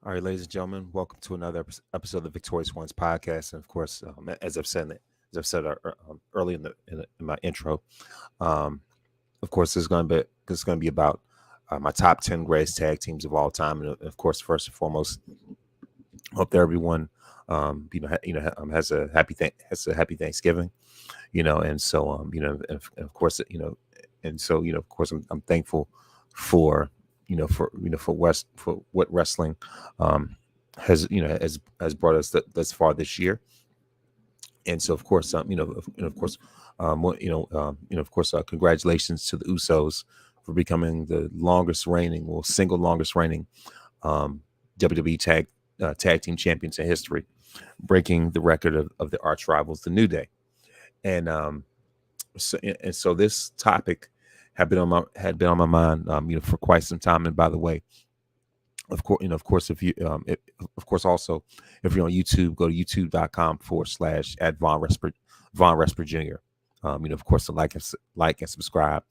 All right, ladies and gentlemen, welcome to another episode of the Victorious Ones podcast. And of course, as I've said early in my intro, um, of course, this is going to be about my top 10 greatest tag teams of all time. And of course, first and foremost, hope that everyone, has a happy Thanksgiving. And so and of course, of course, I'm thankful for for what wrestling um has brought us thus far this year. And so of course, and of course, of course, congratulations to the Usos for becoming the single longest reigning um WWE tag team champions in history, breaking the record of the arch rivals, the New Day. And so this topic had been on my mind, for quite some time. And by the way, of course, of course, also, if you're on YouTube, go to youtube.com/ at Von Resper Jr. Of course, to like and subscribe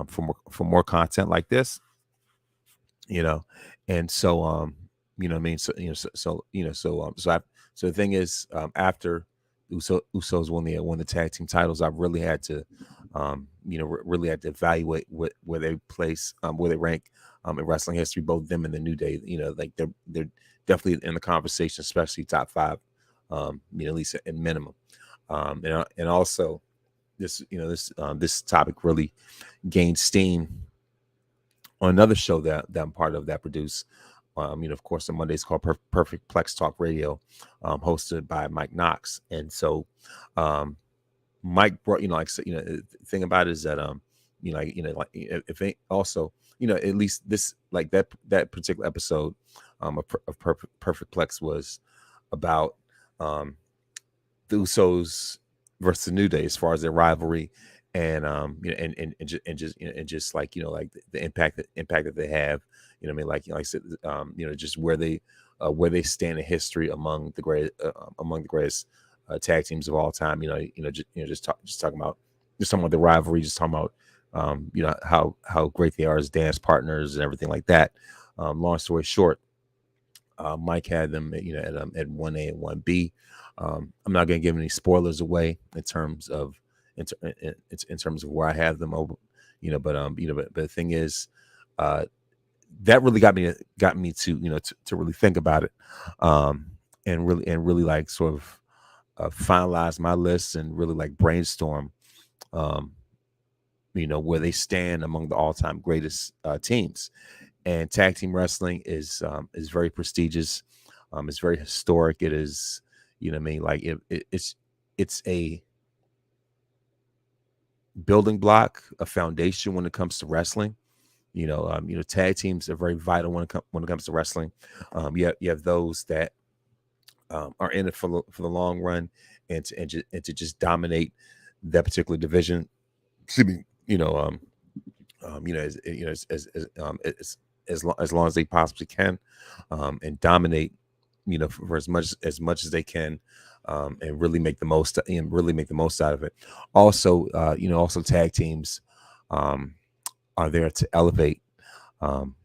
for more content like this. You know, and so what I mean. So the thing is, after Usos won the tag team titles, I really had to, really had to evaluate where they place, where they rank in wrestling history, both them and the New Day. Like they're definitely in the conversation, especially top five, at least at minimum. And also this topic really gained steam on another show that I'm part of that produced. Of course, on Mondays called Perfect Plex Talk Radio, hosted by Mike Knox. And so, Mike brought, the thing about it is that, if it also, at least this, like that particular episode, of Perfect Plex was about, um, the Usos versus the New Day as far as their rivalry, and just like the impact that they have. Like I said, just where they stand in history among the greatest tag teams of all time. Just talking about the rivalry, just talking about how great they are as dance partners and everything like that. Long story short, Mike had them, at 1A and 1B. I'm not going to give any spoilers away in terms of where I have them over, but the thing is, uh, that really got me to to really think about it, um, and really like sort of finalize my list and really like brainstorm, um, where they stand among the all-time greatest teams. And tag team wrestling is very prestigious. It's very historic. It is, what I mean, like it's a building block, a foundation when it comes to wrestling. Tag teams are very vital when it comes to wrestling. You have those that are in it for the long run, and to just dominate that particular division. Excuse me. As long as they possibly can, and dominate, for as much as they can, and really make the most out of it. Also, also tag teams um, are there to elevate um,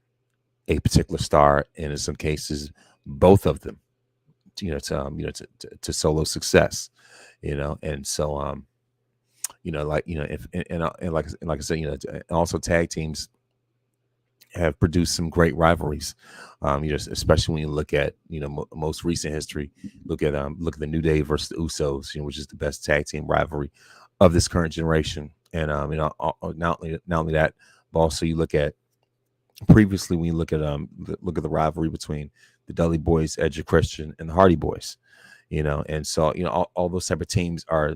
a particular star, and in some cases, both of them, to solo success. And so if and like I said, also tag teams have produced some great rivalries. Especially when you look at most recent history. Look at the New Day versus the Usos, which is the best tag team rivalry of this current generation. And not only that, but also you look at previously when you look at the rivalry between the Dudley Boys, Edge and Christian, and the Hardy Boys. And so all those type of teams are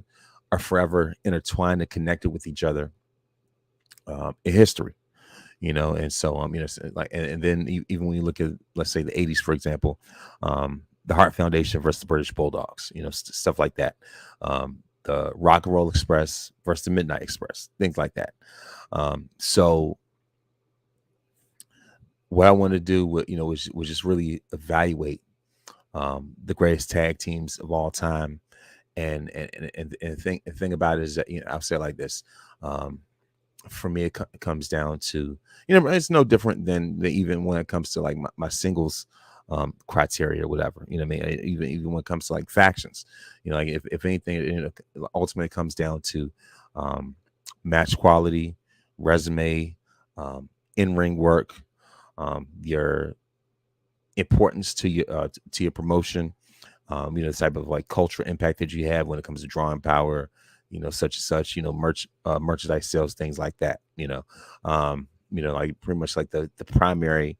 forever intertwined and connected with each other, in history. And so like, and then even when you look at, let's say, the 80s, for example, the Hart Foundation versus the British Bulldogs, stuff like that. The Rock and Roll Express versus the Midnight Express, things like that. So what I wanted to do was just really evaluate the greatest tag teams of all time. And think about it is that, I'll say it like this. um for me, it comes down to, it's no different than even when it comes to like my singles criteria or whatever. You know what I mean? Even when it comes to like factions, like if anything, ultimately comes down to match quality, resume, in-ring work, your importance to your promotion, the type of like cultural impact that you have when it comes to drawing power, such and such, merchandise sales, things like that, like pretty much like the primary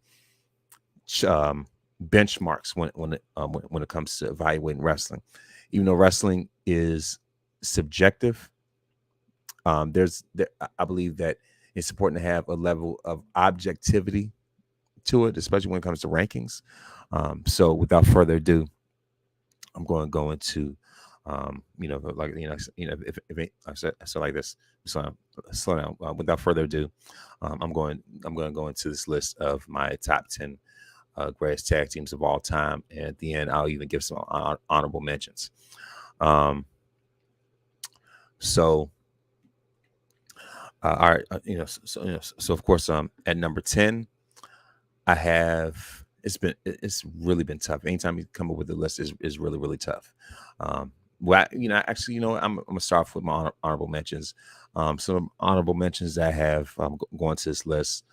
benchmarks when it comes to evaluating wrestling. Even though wrestling is subjective, I believe that it's important to have a level of objectivity to it, especially when it comes to rankings. So without further ado, I'm going to go into, if I said like this, slow down. Without further ado, I'm going to go into this list of my top 10 greatest tag teams of all time, and at the end, I'll even give some honorable mentions. So, all right, so of course, at number 10, I have. It's really been tough. Anytime you come up with a list is really, really tough. Well, actually, I'm gonna start off with my honorable mentions. Some honorable mentions that I have going to this list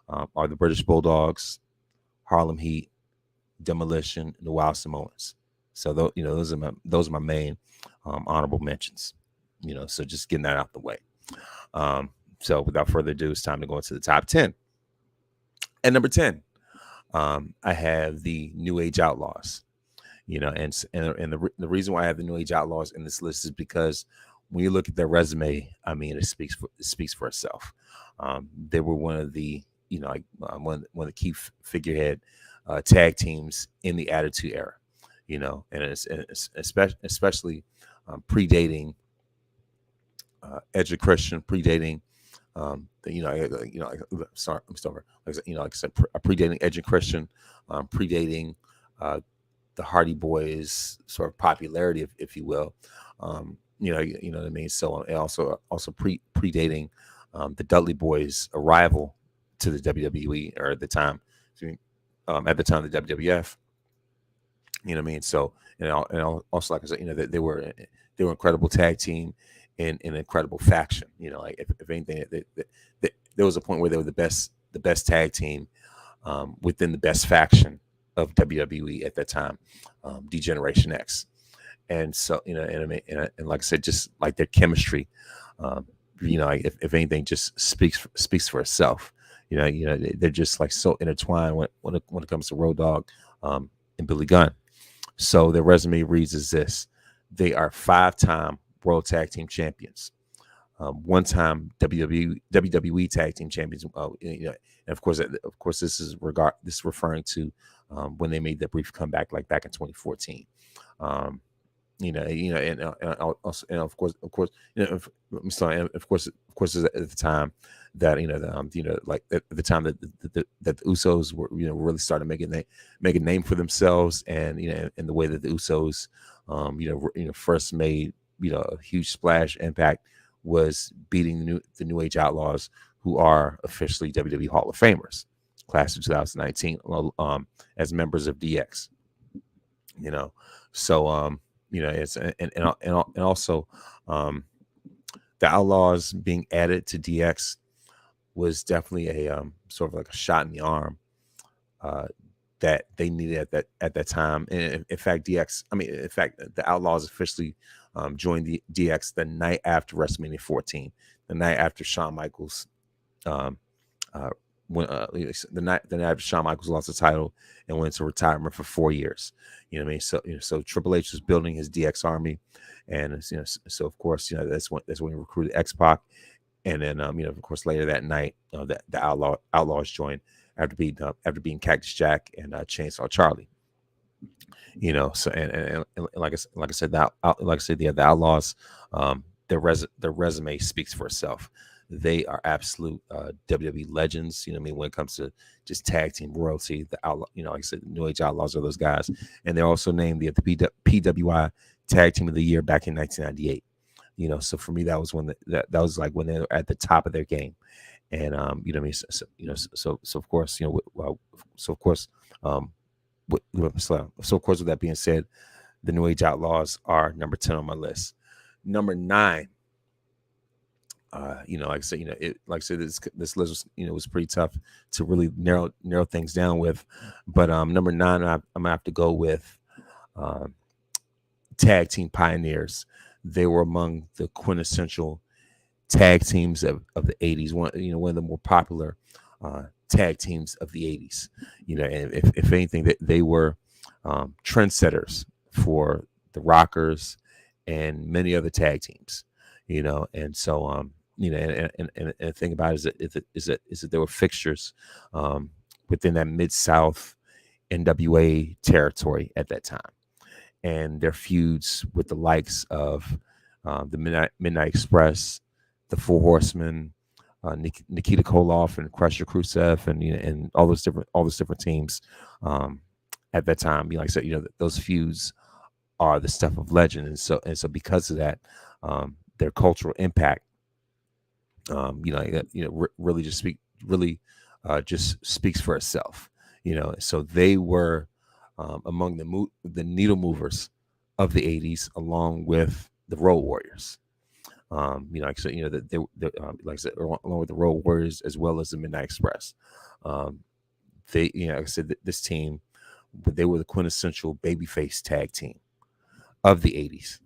are the British Bulldogs, Harlem Heat, Demolition, and the Wild Samoans. So those are my main honorable mentions. So just getting that out the way. So without further ado, it's time to go into the top 10. At number 10. I have the New Age Outlaws, and the reason why I have the New Age Outlaws in this list is because when you look at their resume, I mean, it speaks for itself. They were one of the, one of the key figurehead tag teams in the Attitude Era, and it's especially predating Edge of Christian, predating. Sorry, I'm still over. Like I said, predating Edge and Christian, predating the Hardy Boys' sort of popularity, if you will. You know what I mean. So and also predating the Dudley Boys' arrival to the WWE, or at the time, of the WWF. You know what I mean. So and also, like I said, they were incredible tag team. In an incredible faction, like if anything, there was a point where they were the best tag team within the best faction of WWE at that time, D-Generation X, and so and like I said, just like their chemistry, if anything, just speaks for itself. They're just like so intertwined when it comes to Road Dogg and Billy Gunn. So their resume reads as this: they are 5-time World Tag Team Champions, one-time WWE Tag Team Champions. And of course, this is referring to when they made that brief comeback, like back in 2014. And of course, I'm sorry, of course, at the time that like at the time that the Usos were really started make a name for themselves, and in the way that the Usos first made a huge splash impact was beating the New Age Outlaws, who are officially WWE Hall of Famers, class of 2019, as members of DX. So it's and also the Outlaws being added to DX was definitely a sort of like a shot in the arm that they needed at that time. And in fact, the Outlaws officially joined the DX the night after WrestleMania 14, the night after Shawn Michaels, the night after Shawn Michaels lost the title and went into retirement for 4 years. You know what I mean? So Triple H was building his DX army, and so of course that's when he recruited X-Pac, and then of course later that night the Outlaws joined after being Cactus Jack and Chainsaw Charlie. So and like I said, the Outlaws, their resume speaks for itself. They are absolute WWE legends. When it comes to just tag team royalty, the Outlaw, like I said, the New Age Outlaws are those guys, and they're also named the PWI Tag Team of the Year back in 1998. So for me, that was when that was like when they were at the top of their game, and so of course, So of course, with that being said, the New Age Outlaws are number 10 on my list. Number 9, like I said, this list was, was pretty tough to really narrow things down with. But number 9, I'm gonna have to go with um, Tag Team Pioneers. They were among the quintessential tag teams of the 80s. One of the more popular tag teams of the 80s. And if anything, that they were trendsetters for the Rockers and many other tag teams. And so and the thing about it is that there were fixtures within that Mid-South NWA territory at that time, and their feuds with the likes of the Midnight Express, the Four Horsemen, Nikita Koloff and Crusher Khrushchev, and all those different teams at that time. Like I said, those feuds are the stuff of legend, and so because of that, their cultural impact, really just speaks for itself. So they were among the needle movers of the 80s, along with the Road Warriors. Like I said, that like I said, along with the Road Warriors as well as the Midnight Express. They, like I said, this team, they were the quintessential babyface tag team of the 80s,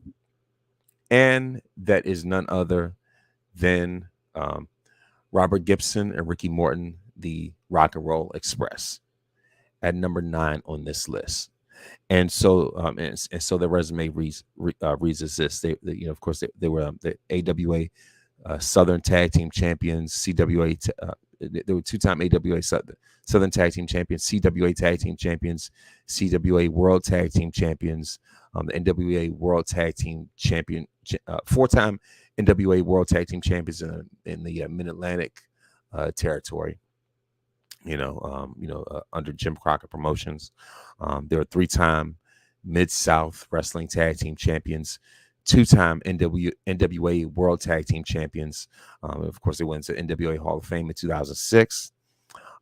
and that is none other than Robert Gibson and Ricky Morton, the Rock and Roll Express, at number 9 on this list. And so, and so their resume reads as this. They of course, they were the AWA Southern Tag Team Champions, CWA. They were 2-time AWA Southern Tag Team Champions, CWA Tag Team Champions, CWA World Tag Team Champions, the NWA World Tag Team Champion, 4-time NWA World Tag Team Champions in the Mid-Atlantic territory. Under Jim Crockett Promotions. They were 3-time Mid-South Wrestling Tag Team Champions, 2-time NWA World Tag Team Champions. Of course, they went to NWA Hall of Fame in 2006.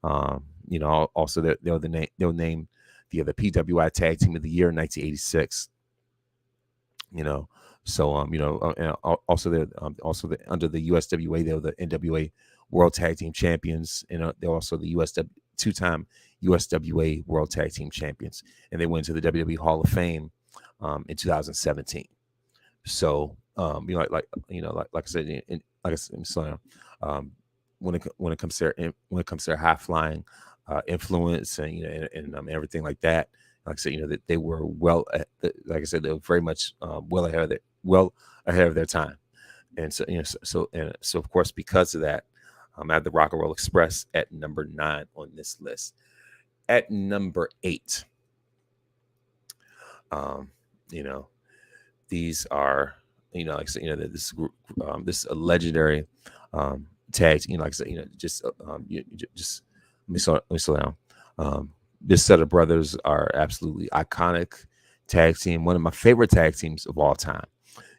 Also they were named the PWI Tag Team of the Year in 1986. So and also they're under the USWA, they were the NWA World Tag Team Champions, and they're also the 2-time USWA World Tag Team Champions, and they went to the WWE Hall of Fame in 2017. So like I said, when it comes to their high flying influence and everything like that, like I said, that they were like I said, they were very much well ahead of their time, and so of course, because of that, I have the Rock and Roll Express at number 9 on this list. At number 8, these are, like I said, this group, this is a legendary tag. Like I said, just let me slow down. This set of brothers are absolutely iconic tag team, one of my favorite tag teams of all time.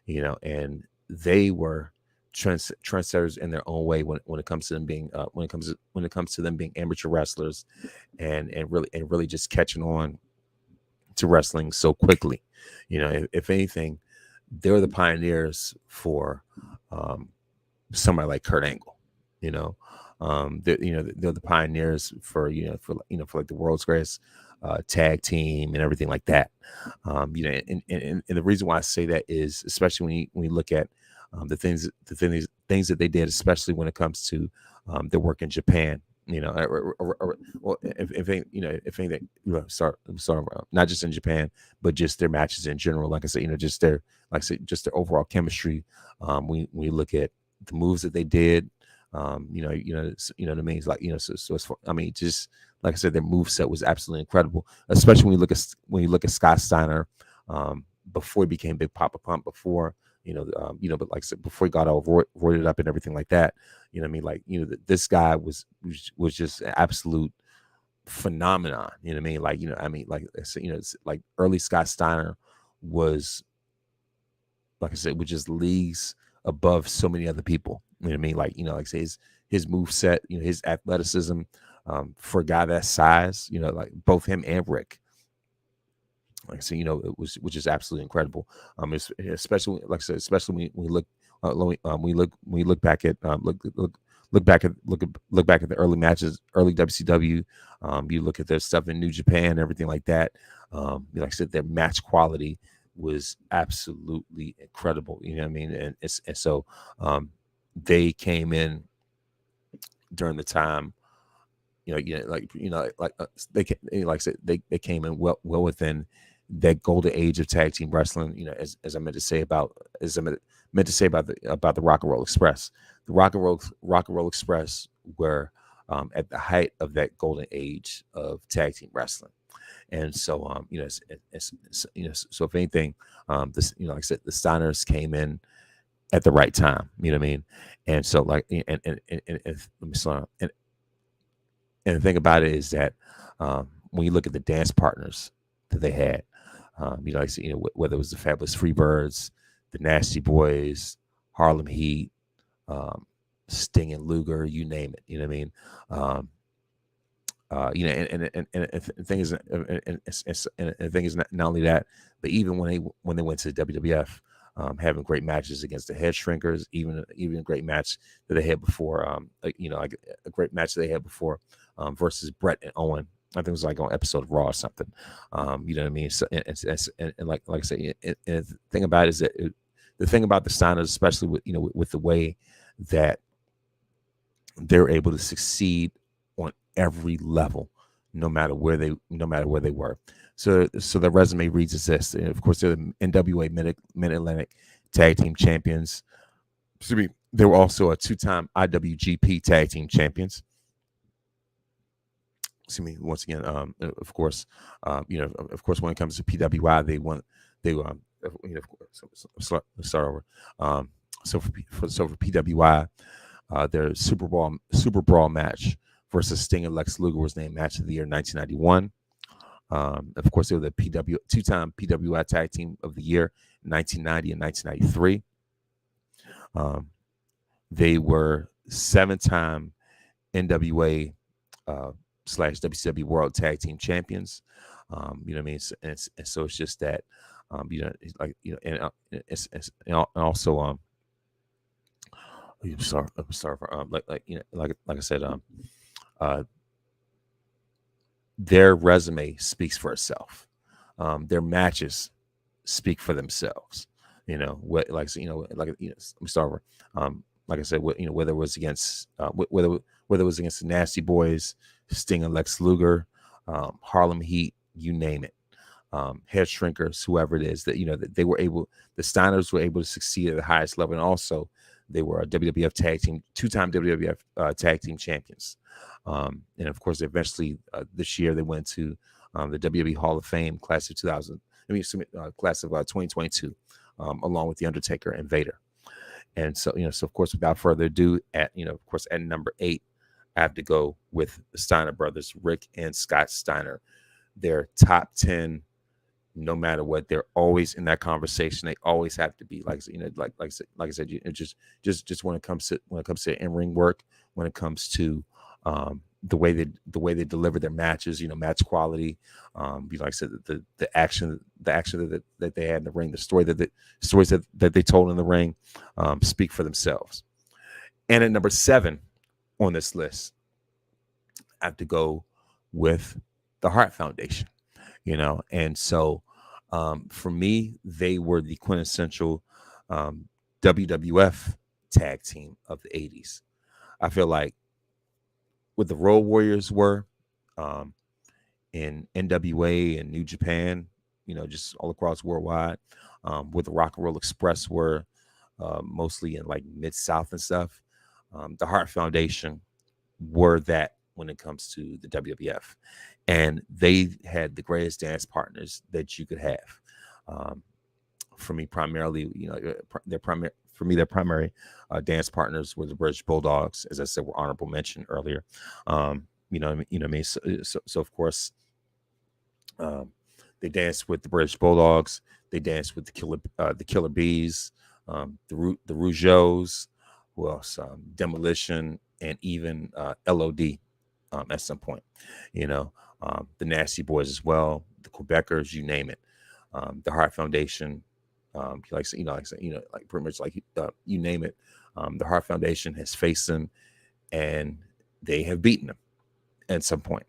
And they were trendsetters in their own way when it comes to them being when it comes to them being amateur wrestlers and really just catching on to wrestling so quickly. If anything, they're the pioneers for somebody like Kurt Angle. They're the pioneers for like the world's greatest tag team and everything like that. And the reason why I say that is, especially when you look at the things that they did, especially when it comes to their work in Japan. Well, if anything, sorry, not just in Japan, but just their matches in general. Like I said, just their overall chemistry. We look at the moves that they did. What I mean? Like, so it's, I mean, just like I said, their move set was absolutely incredible, especially when you look at Scott Steiner before he became Big Papa Pump, before. But like I said, before he got all roided up and everything like that, this guy was just an absolute phenomenon. It's like early Scott Steiner was, like I said, was just leagues above so many other people. Like I say, his move set, his athleticism, for a guy that size, like both him and Rick, like I said, it was, which is absolutely incredible. Especially like I said, especially when we look, when we look back at look back at the early matches, early WCW. You look at their stuff in New Japan and everything like that. Like I said, their match quality was absolutely incredible. You know what I mean? And so they came in during the time. Like I said, they came in well within that golden age of tag team wrestling. As I meant to say about the Rock and Roll Express. The Rock and Roll Express were at the height of that golden age of tag team wrestling. And so so if anything, like I said, the Steiners came in at the right time. You know what I mean? And so like and let me slow down. And the thing about it is that when you look at the dance partners that they had, whether it was the Fabulous Freebirds, the Nasty Boys, Harlem Heat, Sting and Luger, you name it. You know what I mean? And the thing is, and the thing is not only that, but even when they went to the WWF, having great matches against the Head Shrinkers, even a great match that they had before, like a great match that they had before versus Brett and Owen. I think it was like on episode of Raw or something. You know what I mean? So, and like I say, and the thing about it is that the thing about the Steiners, especially with the way that they're able to succeed on every level, no matter where they were. So the resume reads as this. And of course, they're the NWA Mid-Atlantic Tag Team Champions. Excuse me. They were also a 2-time IWGP Tag Team Champions. Excuse me. Once again, of course, when it comes to PWI, they won. They let's start over. So for PWI, their Super Brawl match versus Sting and Lex Luger was named Match of the Year 1991. Of course, they were the 2-time PWI Tag Team of the Year in 1990 and 1993. They were 7-time NWA / WCW World Tag Team Champions. You know what I mean? And so it's just that, and also I'm sorry for like I said, their resume speaks for itself. Their matches speak for themselves. Like I'm sorry. Like I said, whether it was against whether it was against the Nasty Boys, Sting and Lex Luger, Harlem Heat, you name it, Head Shrinkers, whoever it is, that they were able, the Steiners were able to succeed at the highest level, and also they were a WWF tag team, 2-time WWF tag team champions, and of course, eventually this year they went to the WWE Hall of Fame class of 2022, along with the Undertaker and Vader. And so, so of course, without further ado, at number 8, I have to go with the Steiner brothers, Rick and Scott Steiner. They're top 10, no matter what. They're always in that conversation. They always have to be, like I said, just when it comes to in-ring work, when it comes to the way they deliver their matches, match quality, like I said, the action that they had in the ring, the stories that they told in the ring, speak for themselves. And at number 7 on this list, I have to go with the Hart Foundation. And so for me, they were the quintessential WWF tag team of the 80s. I feel like what the Road Warriors were in NWA and New Japan, just all across worldwide, what the Rock and Roll Express were mostly in like Mid-South and stuff, the Hart Foundation were that when it comes to the WWF. And they had the greatest dance partners that you could have. For me, primarily, their primary dance partners were the British Bulldogs, as I said, were honorable mention earlier. So of course, they danced with the British Bulldogs. They danced with the Killer Bees, the Rougeaus, who else? Demolition, and even LOD at some point. The Nasty Boys as well, the Quebecers, you name it. The Hart Foundation, like like pretty much like you name it, the Hart Foundation has faced them, and they have beaten them at some point,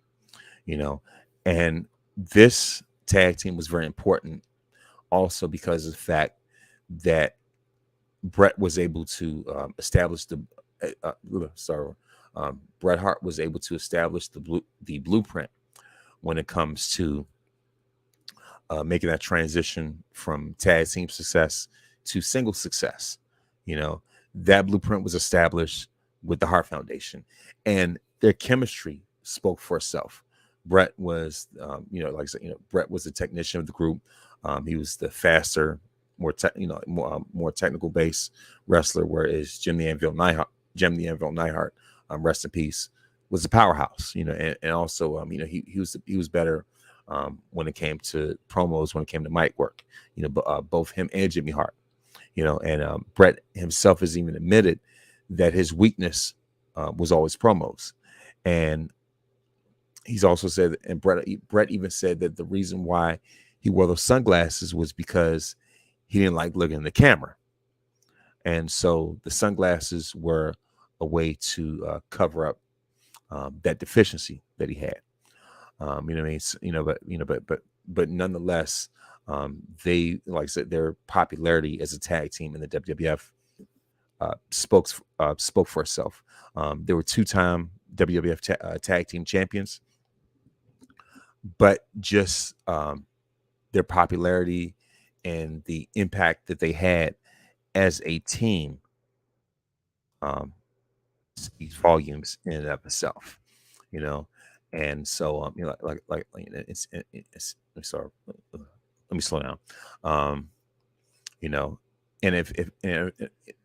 you know. And this tag team was very important also because of the fact that Bret was able to establish Bret Hart was able to establish the blueprint when it comes to making that transition from tag team success to single success. You know, that blueprint was established with the Hart Foundation, and their chemistry spoke for itself. Bret was, like I said, Bret was the technician of the group. He was the faster, more technical based wrestler, whereas Jim the Anvil Neidhart, rest in peace, was a powerhouse. And also, he was better when it came to promos, when it came to mic work. Both him and Jimmy Hart. And Bret himself has even admitted that his weakness was always promos, and he's also said, and Bret even said that the reason why he wore those sunglasses was because he didn't like looking in the camera. And so the sunglasses were a way to cover up that deficiency that he had. But nonetheless, they, like I said, their popularity as a tag team in the WWF spoke for itself. They were 2-time WWF tag team champions, but just their popularity and the impact that they had as a team speaks volumes in and of itself, And so, it's sorry, let me slow down. And and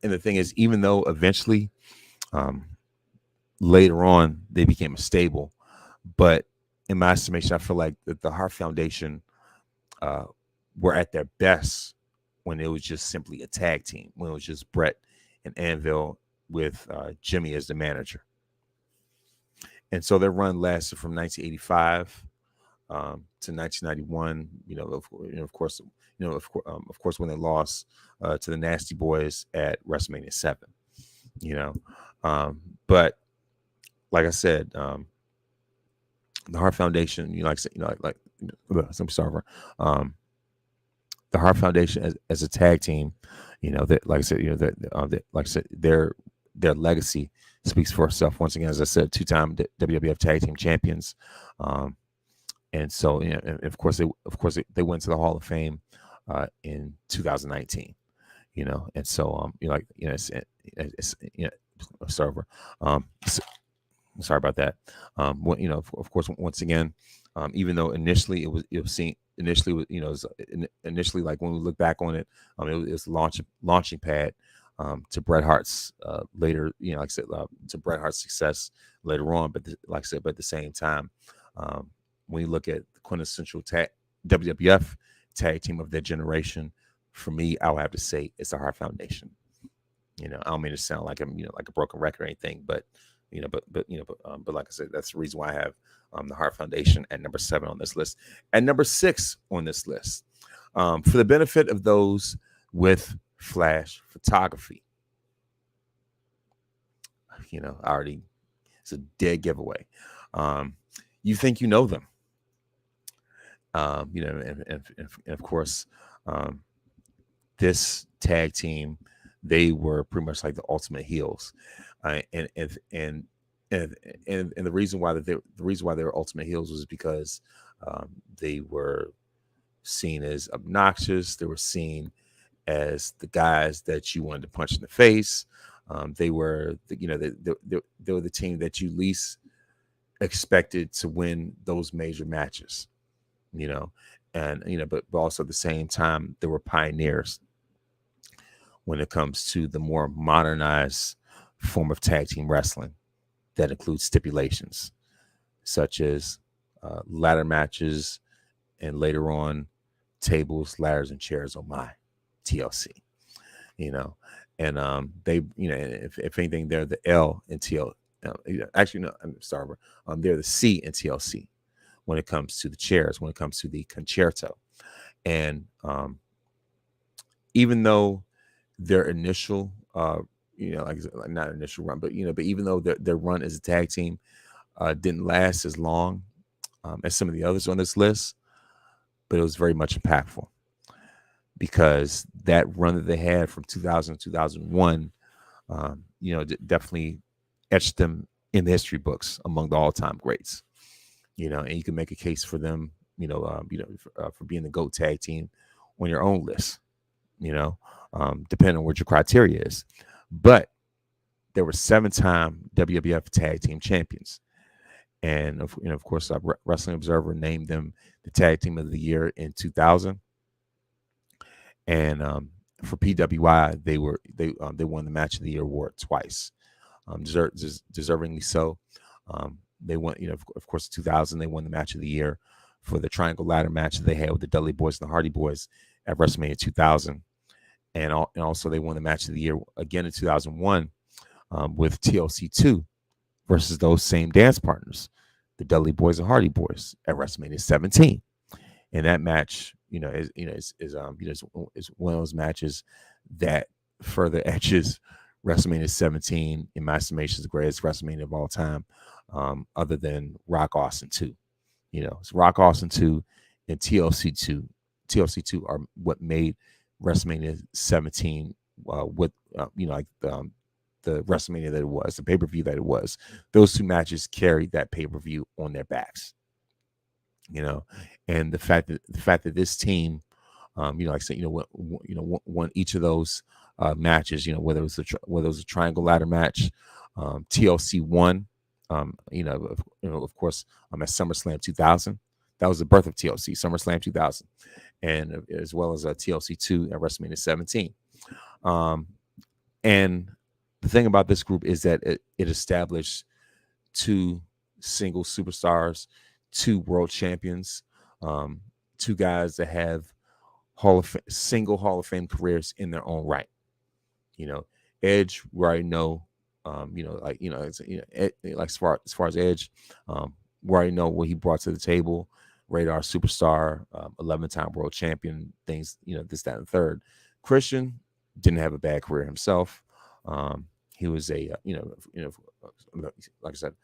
the thing is, even though eventually, later on they became a stable, but in my estimation, I feel like that the Hart Foundation were at their best when it was just simply a tag team, when it was just Bret and Anvil with Jimmy as the manager. And so their run lasted from 1985 to 1991. Of course, when they lost to the Nasty Boys at WrestleMania 7. But like I said, the Hart Foundation, I'm sorry, the Hart Foundation as a tag team, that, like I said, like I said, their legacy speaks for itself. Once again, as I said, 2-time WWF tag team champions, and so, and of course they went to the Hall of Fame in 2019. And so sorry about that. Of course, once again, even though initially it was seen initially, initially, like when we look back on it, it was launching pad to Bret Hart's later, like I said, to Bret Hart's success later on. But like I said, but at the same time, when you look at the quintessential WWF tag team of their generation, for me, I would have to say it's the Hart Foundation. I don't mean to sound like I'm, like a broken record or anything, but but like I said, that's the reason why I have the Hart Foundation at number 7 on this list. At number 6 on this list, for the benefit of those with flash photography, it's a dead giveaway. You think you know them, and of course, this tag team, they were pretty much like the ultimate heels, and the reason why they were ultimate heels was because they were seen as obnoxious. They were seen as the guys that you wanted to punch in the face. They were, they were the team that you least expected to win those major matches, but also at the same time, they were pioneers when it comes to the more modernized form of tag team wrestling that includes stipulations such as ladder matches, and later on tables, ladders, and chairs. Oh my, TLC, and they, if anything, they're the L in TL. Actually, no, I'm sorry. They're the C in TLC when it comes to the chairs, when it comes to the concerto. And even though their initial, like not initial run, but but even though their run as a tag team didn't last as long as some of the others on this list, but it was very much impactful because that run that they had from 2000 to 2001, definitely etched them in the history books among the all-time greats. And you can make a case for them, for being the GOAT tag team on your own list. Depending on what your criteria is. But there were 7-time WWF tag team champions. And of course, Wrestling Observer named them the tag team of the year in 2000. And for PWI, they won the match of the year award twice, deservingly so. They won, of course, 2000 they won the match of the year for the triangle ladder match that they had with the Dudley Boys and the Hardy Boys at WrestleMania 2000. And also they won the match of the year again in 2001 with TLC 2 versus those same dance partners, the Dudley Boys and Hardy Boys at WrestleMania 17. And that match, is one of those matches that further etches WrestleMania 17 in my estimation is the greatest WrestleMania of all time, other than Rock Austin 2. It's Rock Austin 2 and TLC 2. TLC 2 are what made WrestleMania 17 the WrestleMania that it was, the pay-per-view that it was. Those two matches carried that pay-per-view on their backs. And the fact that this team, like I said, won each of those matches. Whether it was a triangle ladder match, TLC won. Of course, at SummerSlam 2000. That was the birth of TLC, SummerSlam 2000, and as well as TLC 2 at WrestleMania 17. And the thing about this group is that it established 2 single superstars, 2 world champions, 2 guys that have single Hall of Fame careers in their own right. Edge, where I know, as far as Edge, where I know what he brought to the table, Radar superstar, 11-time world champion, things, this, that, and the third. Christian didn't have a bad career himself. He was a, like I said,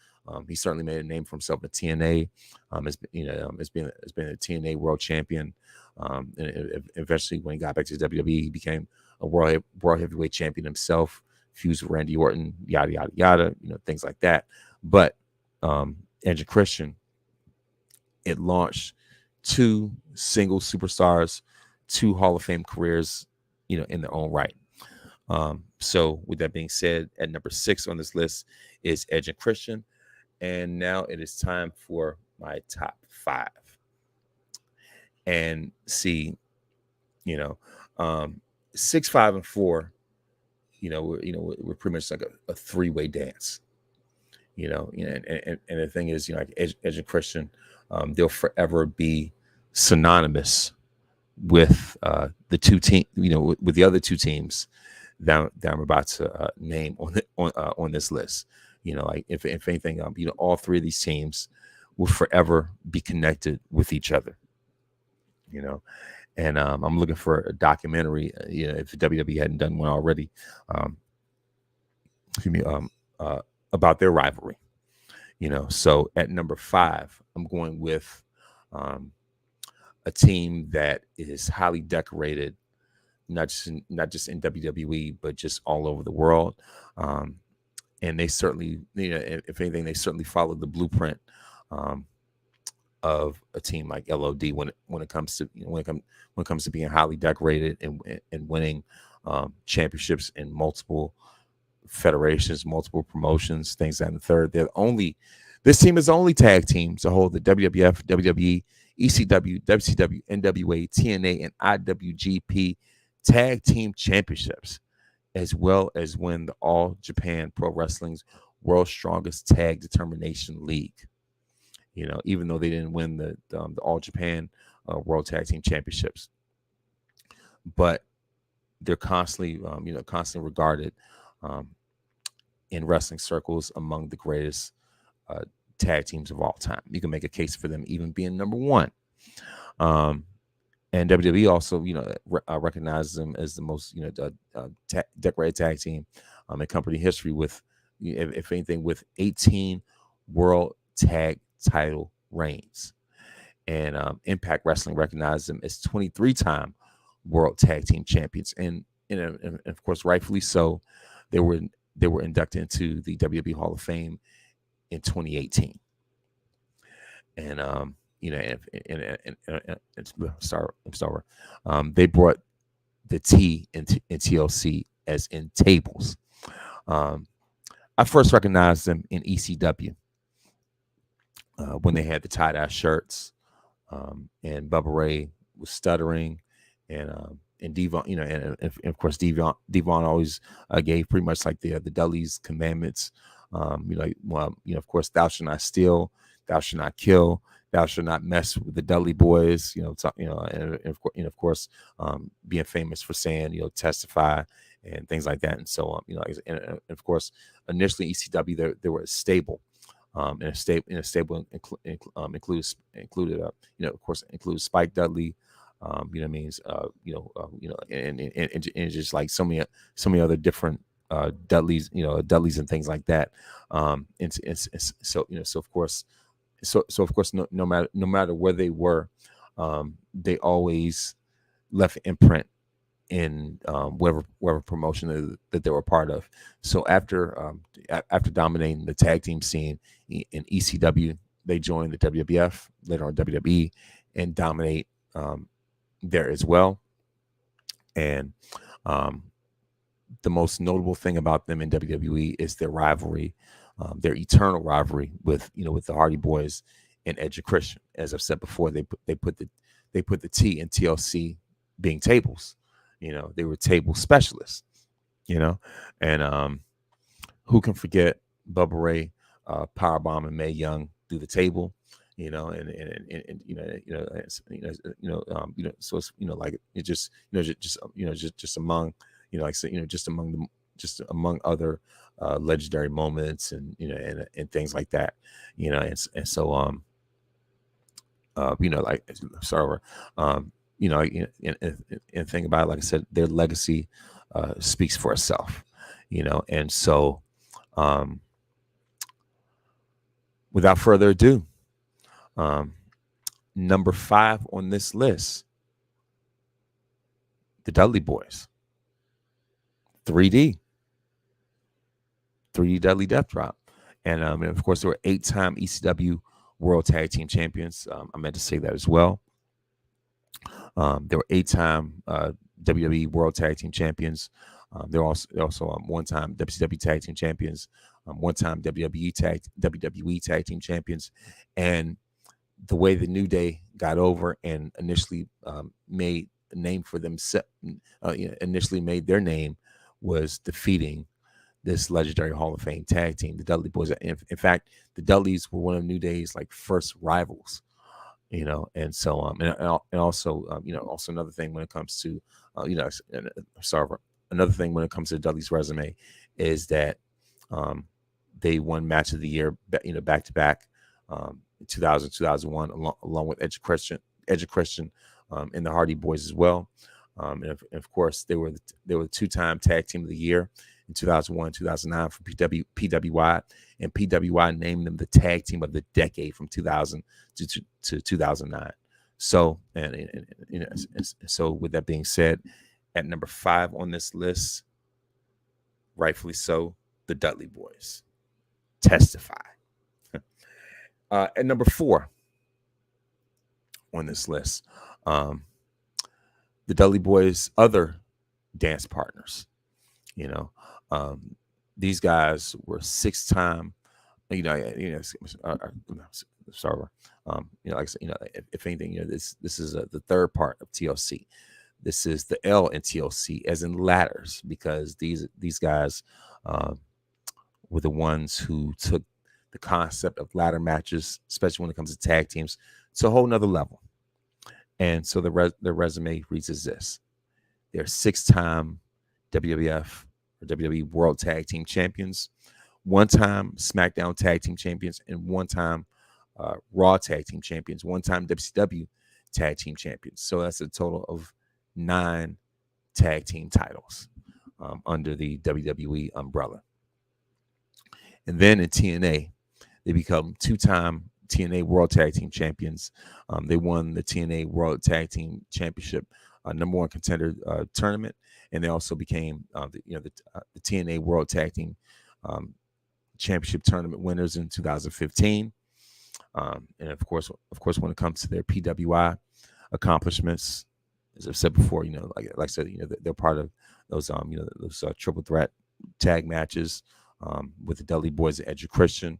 he certainly made a name for himself at TNA. Has been a TNA world champion. And eventually, when he got back to WWE, he became a world heavyweight champion himself. Fused with Randy Orton, yada yada yada, things like that. But Edge and Christian, it launched 2 single superstars, 2 Hall of Fame careers, in their own right. So with that being said, at number 6 on this list is Edge and Christian. And now it is time for my top 5. And see, 6, 5, and 4, we're pretty much like a 3-way dance. And the thing is, like Edge and Christian, they'll forever be synonymous with the 2 team, with the other 2 teams that I'm about to name on this list. Like if anything, all 3 of these teams will forever be connected with each other. And I'm looking for a documentary. If the WWE hadn't done one already, about their rivalry. So at number 5, I'm going with a team that is highly decorated, not just in WWE, but just all over the world. And they certainly, if anything, they certainly followed the blueprint of a team like LOD when it comes to being highly decorated and winning championships in multiple federations, multiple promotions, things that and the third. This team is the only tag team to hold the WWF, WWE, ECW, WCW, NWA, TNA, and IWGP tag team championships, as well as win the All Japan Pro Wrestling's World's Strongest Tag Determination League. Even though they didn't win the All Japan World Tag Team Championships, but they're constantly regarded in wrestling circles among the greatest tag teams of all time. You can make a case for them even being number 1. And And WWE also, recognizes them as the most, decorated tag team in company history with, if anything, with 18 world tag title reigns. And Impact Wrestling recognized them as 23-time world tag team champions, and of course, rightfully so. They were inducted into the WWE Hall of Fame in 2018, and sorry, they brought the T in TLC as in tables. I first recognized them in ECW when they had the tie-dye shirts, and Bubba Ray was stuttering, and Devon, and of course Devon always gave pretty much like the Dudley's commandments. Of course, thou shalt not steal, thou shalt not kill, thou shalt not mess with the Dudley boys. And of course, being famous for saying, testify and things like that, and so on. And of course, initially ECW they were a stable. And a stable included of course includes Spike Dudley, and just like so many other different Dudleys, Dudleys and things like that. So of course, no matter where they were, they always left an imprint in whatever promotion that they were part of. So after dominating the tag team scene in ECW, they joined the WWF, later on WWE, and dominate there as well. And the most notable thing about them in WWE is their rivalry, their eternal rivalry with the Hardy Boys and Edge and Christian. As I've said before, they put the T in TLC being tables. They were table specialists, and who can forget Bubba Ray powerbomb and Mae Young through the table, so it's like it just among just among other legendary moments and things like that, and so sorry. And think about it, like I said, their legacy speaks for itself, and so without further ado, number 5 on this list, the Dudley Boys, 3D Dudley Death Drop, and of course they were 8-time ECW World Tag Team Champions. I meant to say that as well. They were 8-time WWE World Tag Team Champions. They're also 1-time WCW Tag Team Champions, 1-time WWE Tag Team Champions. And the way the New Day got over and initially made a name for themselves, initially made their name, was defeating this legendary Hall of Fame tag team, the Dudley Boys. In fact, the Dudleys were one of New Day's like first rivals. And so and also also another thing when it comes to another thing when it comes to Dudley's resume is that they won Match of the Year back to back in 2000, 2001 along with Edge and Christian and the Hardy Boys as well, and of course they were the 2-time Tag Team of the Year in 2001, 2009 for PWI, and PWI named them the Tag Team of the Decade from 2000 to 2009. So, and so with that being said, at number 5 on this list, rightfully so, the Dudley Boys. Testify. At number 4 on this list, the Dudley Boys' other dance partners. These guys were 6-time, sorry, like I said, if anything, this is the third part of TLC. This is the L in TLC, as in ladders, because these guys were the ones who took the concept of ladder matches, especially when it comes to tag teams, to a whole nother level. And so their resume reads as this: they're 6-time WWF or WWE World Tag Team Champions, 1-time SmackDown Tag Team Champions, and 1-time Raw Tag Team Champions, 1-time WCW tag team champions. So that's a total of 9 tag team titles under the WWE umbrella. And then in TNA, they become 2-time TNA World Tag Team Champions. They won the TNA World Tag Team Championship number 1 contender tournament, and they also became the TNA World Tag Team Championship tournament winners in 2015. And of course, when it comes to their PWI accomplishments, as I've said before, like I said, they're part of those those triple threat tag matches with the Dudley Boys and Edge of Christian,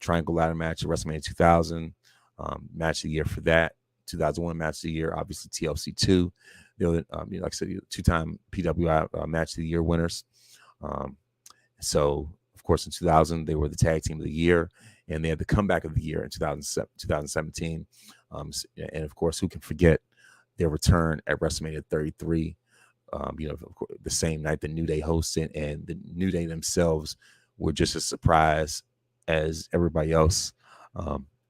triangle ladder match at WrestleMania 2000, match of the year for that, 2001 match of the year, obviously TLC 2, like I said, 2-time PWI match of the year winners. So of course in 2000 they were the tag team of the year, and they had the comeback of the year in 2017. And of course, who can forget their return at WrestleMania 33? The same night the New Day hosted, and the New Day themselves were just as surprised as everybody else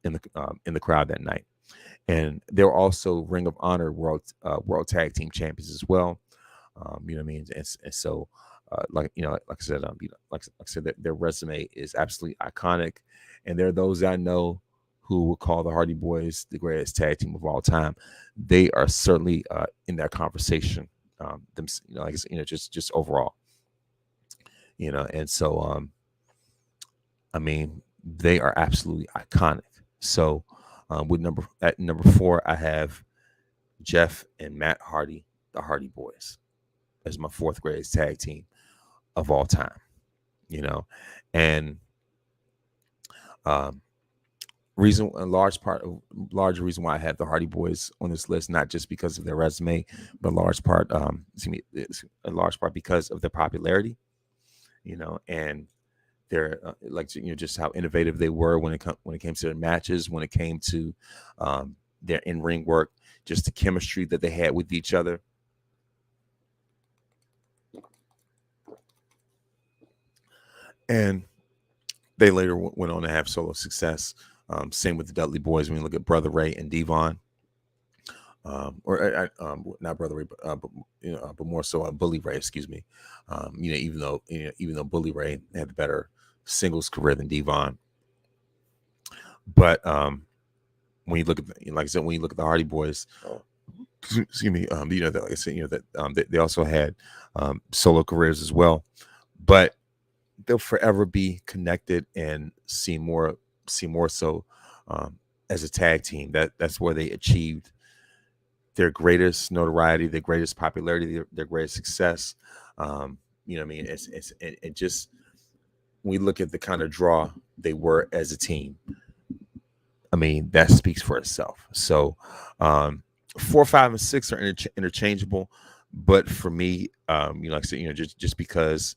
in the crowd that night. And they were also Ring of Honor World Tag Team Champions as well. You know what I mean? And so, like I said, their resume is absolutely iconic. And there are those I know who would call the Hardy Boys the greatest tag team of all time. They are certainly in that conversation. Just overall, and so, I mean, they are absolutely iconic. So, at number 4, I have Jeff and Matt Hardy, the Hardy Boys, as my 4th greatest tag team of all time. And a large reason why I have the Hardy Boys on this list, not just because of their resume, but a large part because of their popularity, and their just how innovative they were when it came to their matches, when it came to their in-ring work, just the chemistry that they had with each other. And they later went on to have solo success. Same with the Dudley Boys. When you look at Brother Ray and Devon, not Brother Ray, but more so Bully Ray. Excuse me. Even though Bully Ray had the better singles career than Devon, but when you look at when you look at the Hardy Boys, excuse me, like I said, they also had solo careers as well, but they'll forever be connected and see more so as a tag team. That's where they achieved their greatest notoriety, their greatest popularity, their greatest success. It just, when we look at the kind of draw they were as a team, I mean, that speaks for itself. So 4, 5, and 6 are interchangeable, but for me, like I said, just because.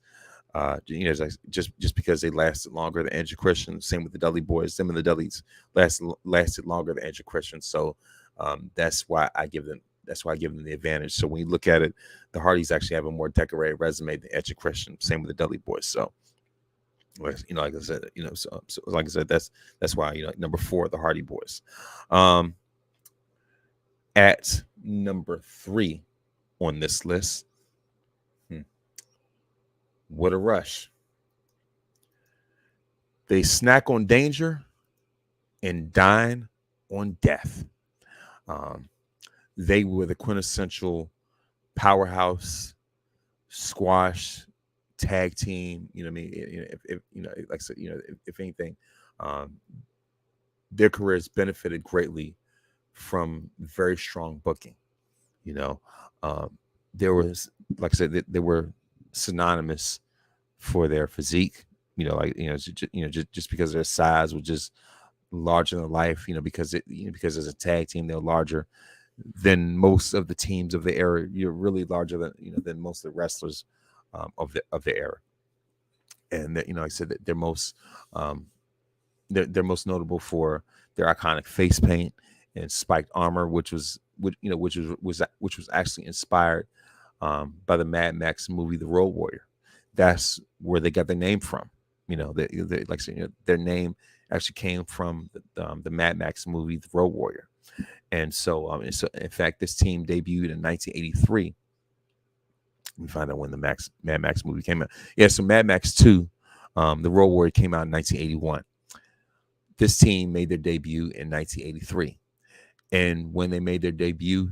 Just because they lasted longer than Edge and Christian. Same with the Dudley Boys. Them and the Dudleys lasted longer than Edge and Christian. So that's why I give them the advantage. So when you look at it, the Hardys actually have a more decorated resume than Edge and Christian. Same with the Dudley Boys. So like I said, so like I said, that's why number 4, the Hardy Boys. At number 3 on this list. What a rush. They snack on danger and dine on death. They were the quintessential powerhouse squash tag team. You know what I mean? If like I said, if anything, their careers benefited greatly from very strong booking. There was, like I said, they were synonymous for their physique, just because their size was just larger than life, because as a tag team they're larger than most of the teams of the era. You're really larger than most of the wrestlers of the era. And that, like I said, that they're most notable for their iconic face paint and spiked armor, which was actually inspired by the Mad Max movie, The Road Warrior. That's where they got their name from. Like I said, their name actually came from the Mad Max movie, The Road Warrior. And so in fact, this team debuted in 1983. Let me find out when the Mad Max movie came out. Yeah, so Mad Max 2, the Road Warrior, came out in 1981. This team made their debut in 1983. And when they made their debut,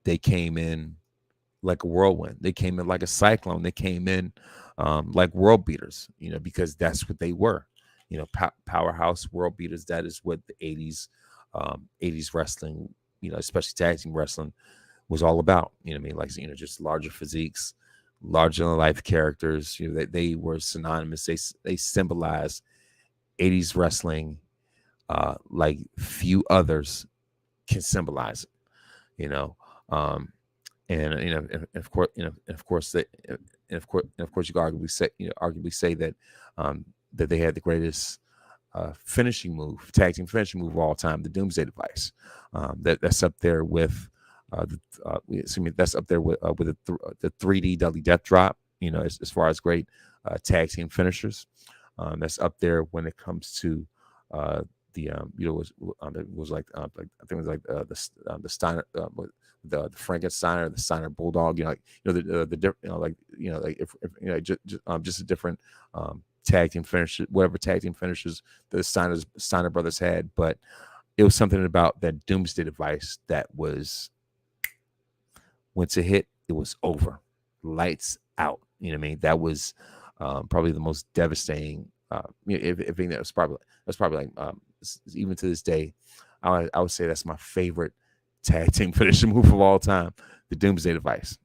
they came in like a whirlwind. They came in like a cyclone. They came in like world beaters, because that's what they were, powerhouse world beaters. That is what the 80s wrestling, especially tag team wrestling, was all about. Just larger physiques, larger than life characters. They were synonymous. They symbolized 80s wrestling like few others can symbolize it. And of course, you could arguably say that that they had the greatest finishing move, tag team finishing move of all time, the Doomsday Device. That's up there with that's up there with the 3D Dudley Death Drop. As far as great tag team finishers, that's up there when it comes to it was like I think it was like the Steiner. The Frankenstein or the Steiner Bulldog, just a different tag team finisher, whatever tag team finishers the Steiner brothers had, but it was something about that Doomsday Device that was, once it hit, it was over, lights out. That was probably the most devastating. If that's probably like even to this day, I would say that's my favorite tag team finisher move of all time, the Doomsday Device.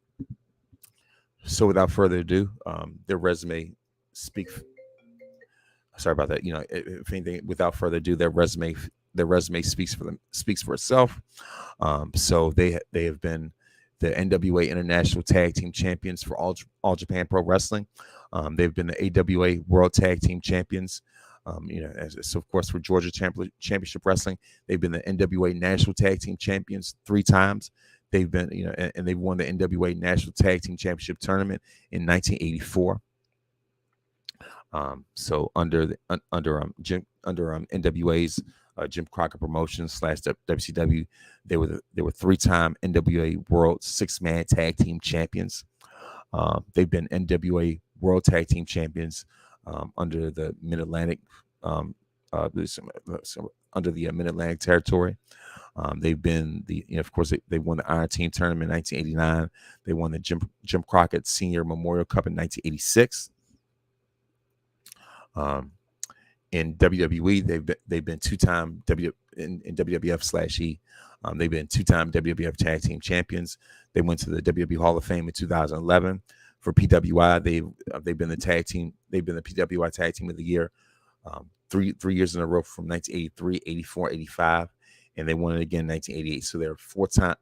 So without further ado, their resume speaks. Sorry about that. If anything, without further ado, their resume speaks for itself. So they have been the NWA International Tag Team Champions for All Japan Pro Wrestling. They've been the AWA World Tag Team Champions. So of course for Georgia Championship Wrestling, they've been the NWA National Tag Team Champions 3 times. They've been, and they've won the NWA National Tag Team Championship Tournament in 1984. So under NWA's Jim Crockett Promotions / WCW, they were 3-time NWA World 6-Man Tag Team Champions. They've been NWA World Tag Team Champions under the Mid-Atlantic, under the Mid-Atlantic territory. They've been of course, they won the Iron Team Tournament in 1989. They won the Jim Crockett Senior Memorial Cup in 1986. In WWE, they've been 2-time in WWF/E. They've been 2-time WWF Tag Team Champions. They went to the WWE Hall of Fame in 2011. For PWI, they've been the tag team. They've been the PWI Tag Team of the Year 3 years in a row from 1983, 84, 85, and they won it again in 1988. So they're 4-time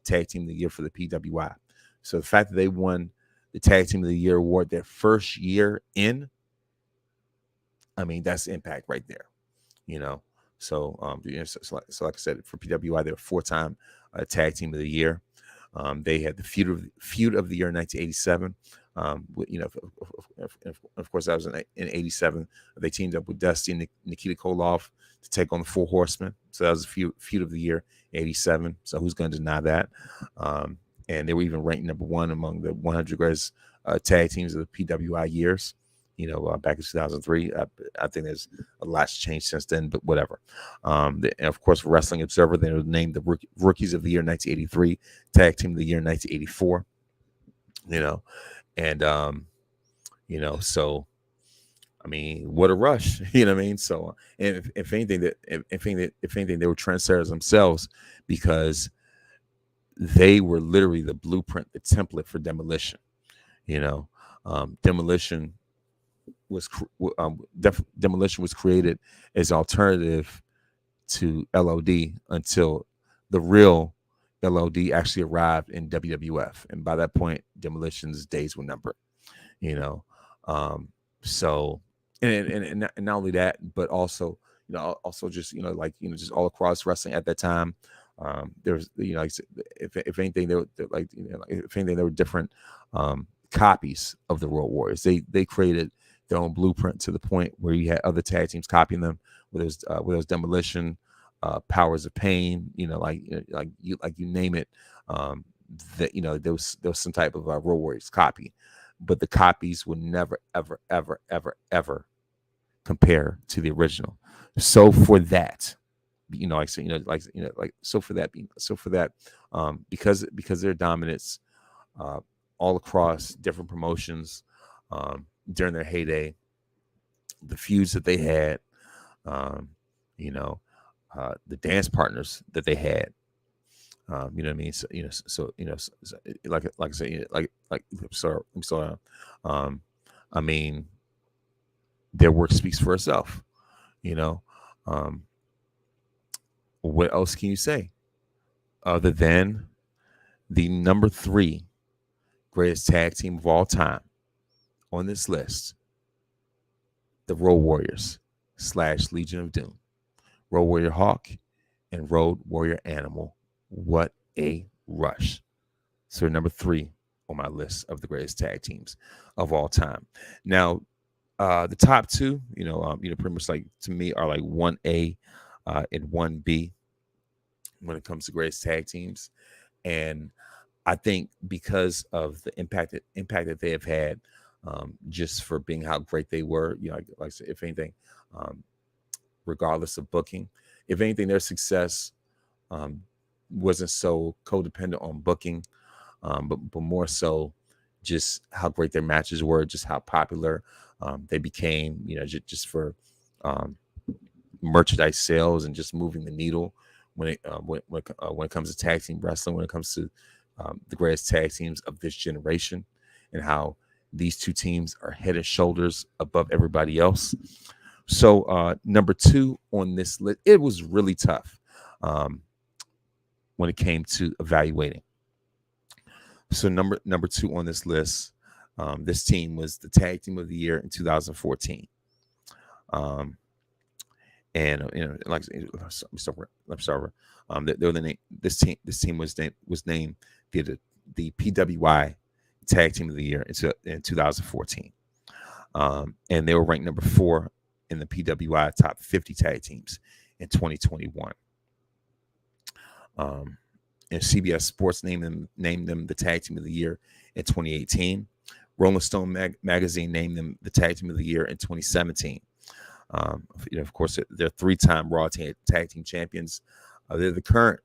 Tag Team of the Year for the PWI. So the fact that they won the Tag Team of the Year award their first year in, that's Impact right there. So like I said, for PWI, they're 4-time Tag Team of the Year. They had the feud of the year in 1987. Of course, that was in 87. They teamed up with Dusty and Nikita Koloff to take on the Four Horsemen. So that was a feud of the year, 87. So who's going to deny that? And they were even ranked number 1 among the 100 greatest tag teams of the PWI years. Back in 2003. I think there's a lot's changed since then, but whatever. And of course, Wrestling Observer, they were named the Rookies of the Year 1983, Tag Team of the Year 1984. So what a rush, So, and if anything, they were trendsetters themselves, because they were literally the blueprint, the template for Demolition. Demolition was created as alternative to LOD until the real LOD actually arrived in WWF, and by that point, Demolition's days were numbered. So and not only that, but also just just all across wrestling at that time, there was if anything, there were different copies of the Road Warriors. They created their own blueprint to the point where you had other tag teams copying them, whether it was Demolition, Powers of Pain, like you name it. Um, that there was some type of Road Warriors copy, but the copies would never, ever, ever, ever, ever compare to the original. So for that, like so, so for that, because their dominance, uh, all across different promotions, during their heyday, the feuds that they had, um, you know, the dance partners that they had. You know what I mean? Like I said, I'm sorry. Um, I mean, their work speaks for itself. You know, um, what else can you say other than the number 3 greatest tag team of all time on this list, the Road Warriors / Legion of Doom, Road Warrior Hawk and Road Warrior Animal. What a rush! So number 3 on my list of the greatest tag teams of all time. Now, the top 2, pretty much like to me are like 1A and 1B when it comes to greatest tag teams, and I think because of the impact that they have had, just for being how great they were, like I said, if anything, um, regardless of booking, if anything, their success um, wasn't so codependent on booking, but more so just how great their matches were, just how popular they became, just for um, merchandise sales and just moving the needle when it comes to tag team wrestling, when it comes to the greatest tag teams of this generation, and how these two teams are head and shoulders above everybody else. So number 2 on this list, it was really tough when it came to evaluating. So number 2 on this list, this team was the tag team of the year in 2014. And like I'm sorry, they were the name. This team was named the PWI Tag Team of the Year in 2014, and they were ranked number 4 in the PWI Top 50 Tag Teams in 2021. And CBS Sports named them the Tag Team of the Year in 2018. Rolling Stone magazine named them the Tag Team of the Year in 2017. Of course, they're 3-time Raw tag team champions. They're the current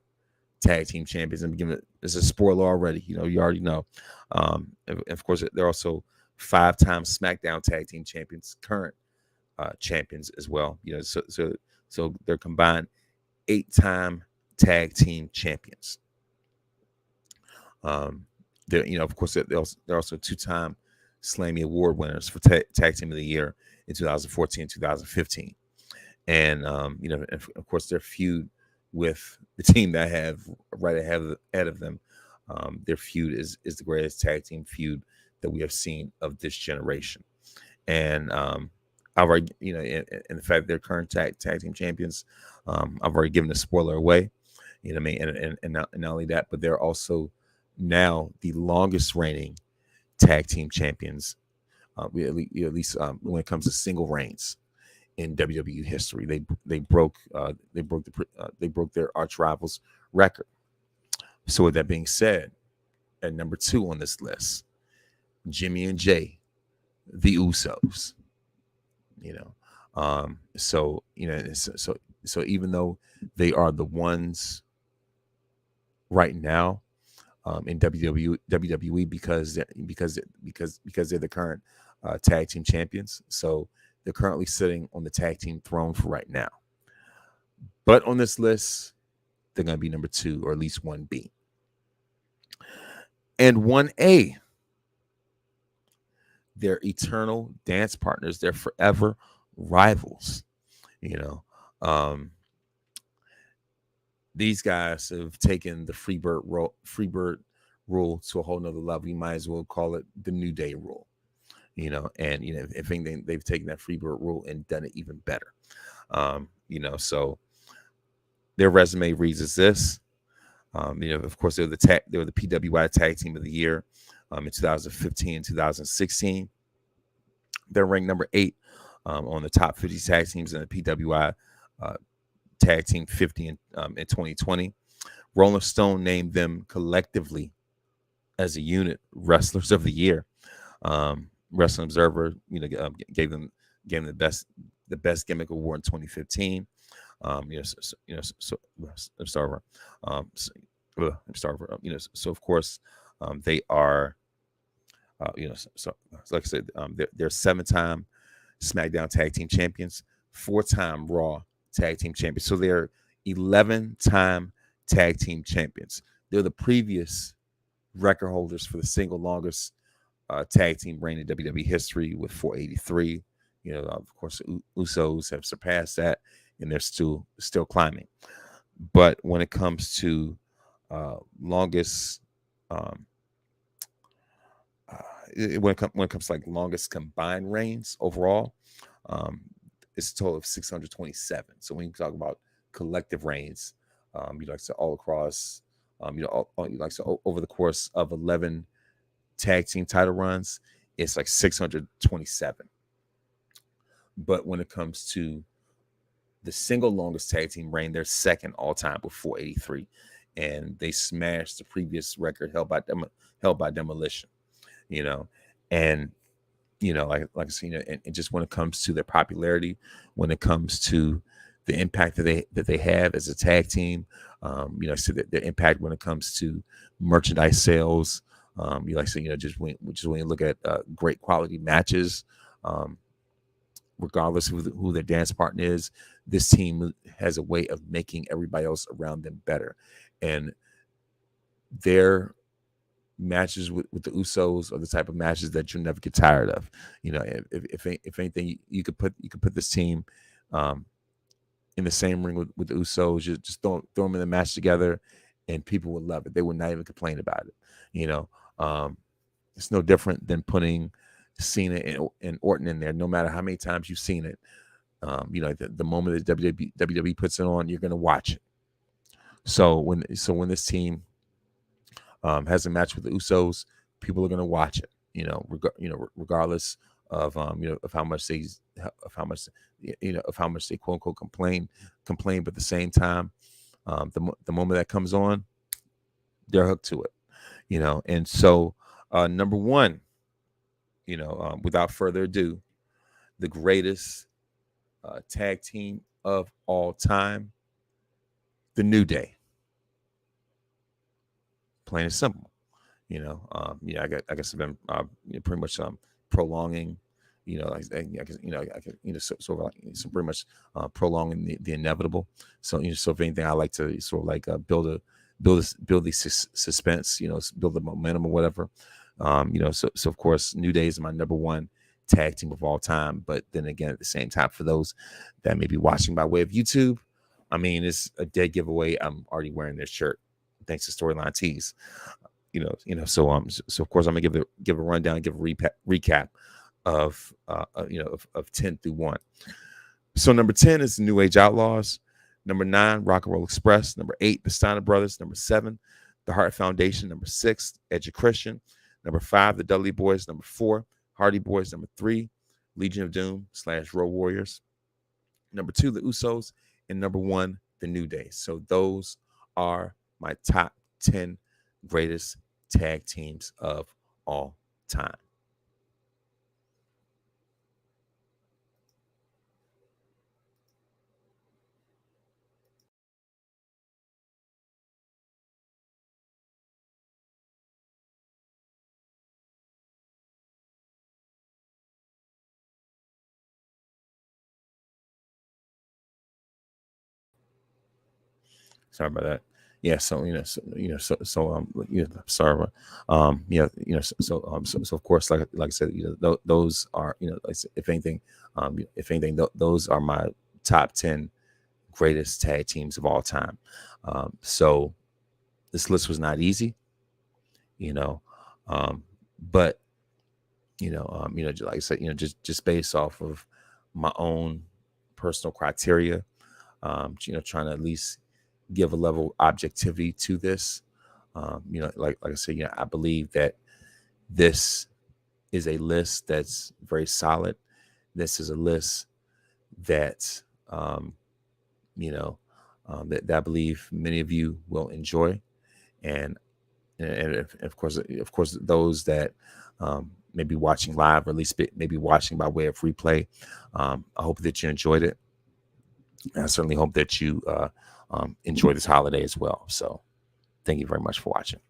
tag team champions. I'm giving it as a spoiler already. You already know. Of course, they're also 5-time SmackDown tag team champions, current champions as well. So they're combined 8-time tag team champions. Of course, they're also 2-time Slammy Award winners for Tag Team of the Year in 2014 and 2015. And, of course, their feud with the team that I have right ahead of them, their feud is the greatest tag team feud that we have seen of this generation. And I've already, and the fact that they're current tag team champions, I've already given the spoiler away. You know what I mean? And not only that, but they're also now the longest reigning tag team champions, at least when it comes to single reigns in WWE history. They broke their arch rivals record. So with that being said, at number 2 on this list, Jimmy and Jay, the Usos. So even though they are the ones right now in WWE because they're the current tag team champions. So they're currently sitting on the tag team throne for right now. But on this list, they're going to be number 2 or at least 1B. And 1A, they're eternal dance partners. They're forever rivals. These guys have taken the Freebird rule to a whole nother level. You might as well call it the New Day rule. If anything, they've taken that Freebird rule and done it even better. So their resume reads as this. Of course, they were the PWI Tag Team of the Year in 2015 and 2016. They're ranked number 8 on the top 50 tag teams in the PWI tag team 50 in 2020. Rolling Stone named them collectively as a unit wrestlers of the year. Wrestling Observer, gave them the best gimmick award in 2015. I'm sorry, I'm sorry. So of course, they are, like I said, they're 7-time SmackDown Tag Team Champions, 4-time Raw Tag Team Champions. So they're 11-time Tag Team Champions. They're the previous record holders for the single longest tag team reign in WWE history with 483. Of course, Usos have surpassed that, and they're still climbing. But when it comes to longest, when it comes to like longest combined reigns overall, it's a total of 627. So when you talk about collective reigns, like to all across, over the course of 11 tag team title runs, it's like 627. But when it comes to the single longest tag team reign, they're second all time with 483, and they smashed the previous record held by Demolition. And like I said, and just when it comes to their popularity, when it comes to the impact that they have as a tag team, so their impact when it comes to merchandise sales, just when you look at great quality matches, regardless of who their dance partner is, this team has a way of making everybody else around them better. And their matches with the Usos are the type of matches that you'll never get tired of. If anything, you could put this team in the same ring with the Usos. Just throw them in the match together, and people would love it. They would not even complain about it. It's no different than putting Cena and Orton in there. No matter how many times you've seen it, the moment that WWE puts it on, you're going to watch it. So when this team has a match with the Usos, people are going to watch it. Regardless of of how much they quote unquote complain, but at the same time, the moment that comes on, they're hooked to it. And so number one, without further ado, the greatest tag team of all time, the New Day. Plain and simple. I guess I've been pretty much prolonging, pretty much prolonging the inevitable. So so if anything, I like to sort of like build the suspense, build the momentum or whatever. So of course, New Day is my number one tag team of all time. But then again, at the same time, for those that may be watching by way of YouTube, I mean, it's a dead giveaway. I'm already wearing this shirt thanks to Storyline Tees. So of course I'm gonna give a rundown, give a recap of 10 through 1. So number 10 is the New Age Outlaws. Number 9, Rock and Roll Express. Number 8, the Steiner Brothers. Number 7, the Hart Foundation. Number 6, Edge of Christian. Number 5, the Dudley Boys. Number 4, Hardy Boys. Number 3, Legion of Doom / Road Warriors. Number 2, the Usos. And number 1, the New Day. So those are my top 10 greatest tag teams of all time. Sorry about that. Yeah, so sorry. So of course, like I said, those are if anything, those are my top 10 greatest tag teams of all time. So this list was not easy, but like I said, just based off of my own personal criteria, trying to at least give a level of objectivity to this. Like I said, I believe that this is a list that's very solid. This is a list that, that I believe many of you will enjoy, and of course, those that may be watching live, or at least maybe watching by way of replay. I hope that you enjoyed it. And I certainly hope that you enjoy this holiday as well. So thank you very much for watching.